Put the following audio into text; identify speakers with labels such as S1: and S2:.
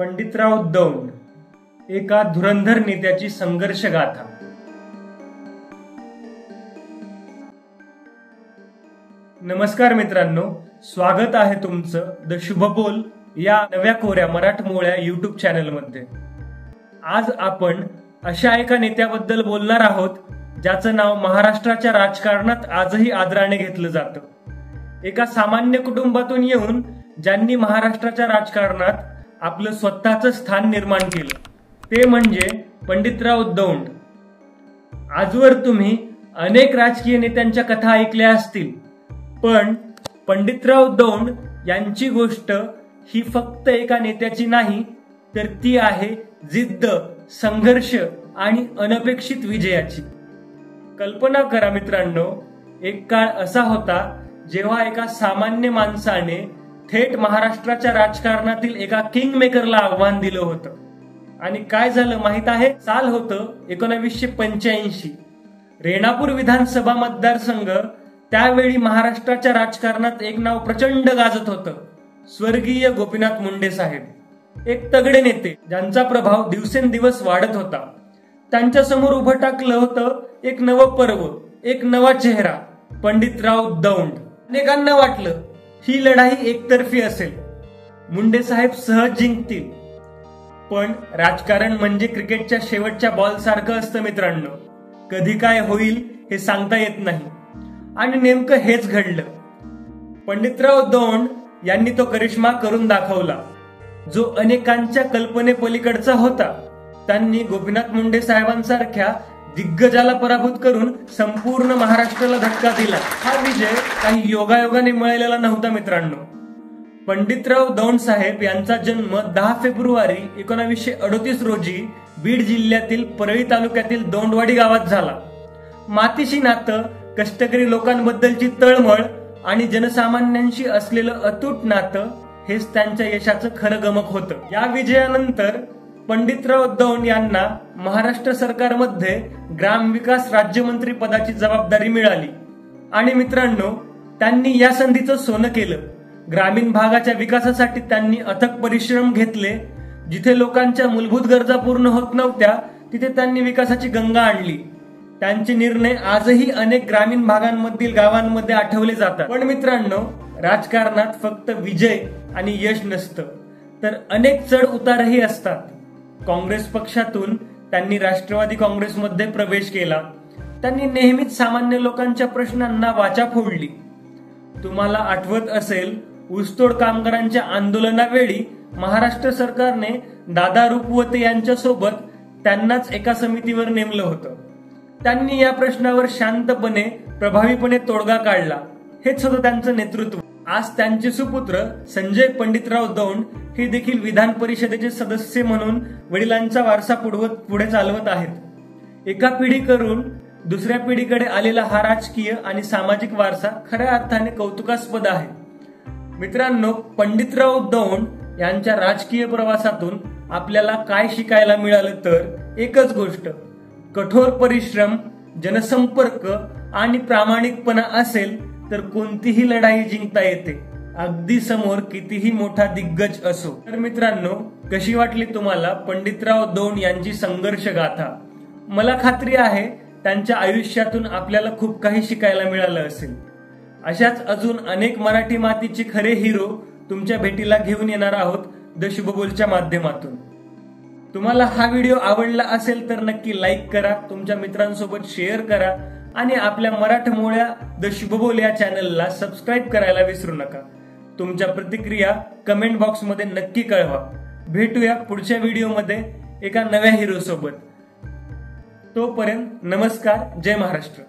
S1: पंडितराव दौंड, एका धुरंधर नेत्याची संघर्ष गाथा। नमस्कार मित्रांनो, स्वागत आहे तुमचं द शुभबोल या नव्या कोऱ्या मराठमोळ्या युट्यूब चॅनलमध्ये। आज आपण अशा एका नेत्याबद्दल बोलणार आहोत ज्याचं नाव महाराष्ट्राच्या राजकारणात आजही आदराने घेतलं जातं। एका सामान्य कुटुंबातून येऊन ज्यांनी महाराष्ट्राच्या राजकारणात आपलं स्वतःचं स्थान निर्माण केलं, ते म्हणजे पंडितराव दौंड। आजवर तुम्ही अनेक राजकीय नेत्यांच्या कथा ऐकल्या असतील, पण पंडितराव दौंड यांची गोष्ट ही फक्त एका नेत्याची नाही, तर ती आहे जिद्द, संघर्ष आणि अनपेक्षित विजयाची। कल्पना करा मित्रांनो, एक काळ असा होता जेव्हा एका सामान्य माणसाने थेट महाराष्ट्राच्या राजकारणातील एका किंग मेकरला आव्हान दिलं होतं। आणि काय झालं माहित आहे? साल होतं 1985। रेणापूर विधानसभा मतदारसंघ, त्यावेळी महाराष्ट्राच्या राजकारणात एक नाव प्रचंड गाजत होतं, स्वर्गीय गोपीनाथ मुंडे साहेब। एक तगडे नेते ज्यांचा प्रभाव दिवसेंदिवस वाढत होता। त्यांच्या समोर उभं टाकलं होतं एक नवं पर्व, एक नवा चेहरा, पंडितराव दौंड। अनेकांना वाटलं ही लढाई एकतर्फी असेल, मुंडे साहेब सहज जिंकतील। पण राजकारण म्हणजे क्रिकेटच्या शेवटच्या बॉल सारखं असतं मित्रांनो, कधी काय होईल हे सांगता येत नाही। आणि नेमकं हेच घडलं। पंडितराव दौंड यांनी तो करिश्मा करून दाखवला, जो अनेकांच्या कल्पनेपलीकडचा होता। त्यांनी गोपीनाथ मुंडे साहेबांसारख्या दिग्गजाला पराभूत करून संपूर्ण महाराष्ट्राला धक्का दिला। हा विजय काही योगायोगाने मिळालेला नव्हता मित्रांनो। पंडितराव दौंड साहेब यांचा जन्म 10 फेब्रुवारी 1938 रोजी बीड जिल्ह्यातील परळी तालुक्यातील दौंडवाडी गावात झाला। मातीशी नातं, कष्टकरी लोकांबद्दलची तळमळ आणि जनसामान्यांशी असलेलं अतूट नातं हेच त्यांच्या यशाचं खरं गमक होतं। या विजयानंतर पंडितराव दौंड यांना महाराष्ट्र सरकारमध्ये ग्रामविकास राज्यमंत्री पदाची जबाबदारी मिळाली। आणि मित्रांनो, त्यांनी या संधीचं सोनं केलं। ग्रामीण भागाच्या विकासासाठी त्यांनी अथक परिश्रम घेतले। जिथे लोकांच्या मूलभूत गरजा पूर्ण होत नव्हत्या, तिथे त्यांनी विकासाची गंगा आणली। त्यांचे निर्णय आजही अनेक ग्रामीण भागांमधील गावांमध्ये आठवले जातात। पण मित्रांनो, राजकारणात फक्त विजय आणि यश नसतं, तर अनेक चढ उतारही असतात। काँग्रेस पक्षातून त्यांनी राष्ट्रवादी काँग्रेसमध्ये प्रवेश केला। त्यांनी नेहमीच सामान्य लोकांच्या प्रश्नांना वाचा फोडली। तुम्हाला आठवत असेल, ऊसतोड कामगारांच्या आंदोलनावेळी महाराष्ट्र सरकारने दादा रुपवते यांच्या सोबत त्यांनाच एका समितीवर नेमलं होतं। त्यांनी या प्रश्नावर शांतपणे, प्रभावीपणे तोडगा काढला। हेच होतं त्यांचं नेतृत्व। आज त्यांचे सुपुत्र संजय पंडितराव दौंड हे देखील विधान परिषदेचे सदस्य म्हणून वडिलांचा वारसा पुढे चालवत आहेत। एका पिढीकडून दुसऱ्या पिढीकडे आलेला हा राजकीय आणि सामाजिक वारसा खऱ्या अर्थाने कौतुकास्पद आहे। मित्रांनो, पंडितराव दौंड यांच्या राजकीय प्रवासातून आपल्याला काय शिकायला मिळालं, तर एकच गोष्ट, कठोर परिश्रम, जनसंपर्क आणि प्रामाणिकपणा असेल तर कोणतीही लढाई जिंकता येते, अगदी समोर कितीही मोठा दिग्गज असो। तर मित्रांनो, कशी वाटली तुम्हाला पंडितराव दौंड यांची संघर्ष गाथा? मला खात्री आहे त्यांच्या आयुष्यातून आपल्याला खूप काही शिकायला मिळालं असेल। अशाच अजून अनेक मराठी मातीचे खरे हिरो तुमच्या भेटीला घेऊन येणार आहोत द शुभबोलच्या माध्यमातून। तुम्हाला हा व्हिडिओ आवडला असेल तर नक्की लाईक करा, तुमच्या मित्रांसोबत शेअर करा आणि आपल्या मराठमोळ्या द शुभबोल या चॅनलला सबस्क्राईब करायला विसरू नका। तुमच्या प्रतिक्रिया कमेंट बॉक्समध्ये नक्की कळवा। भेटूया पुढच्या व्हिडिओमध्ये एका नव्या हिरो सोबत। तोपर्यंत नमस्कार, जय महाराष्ट्र।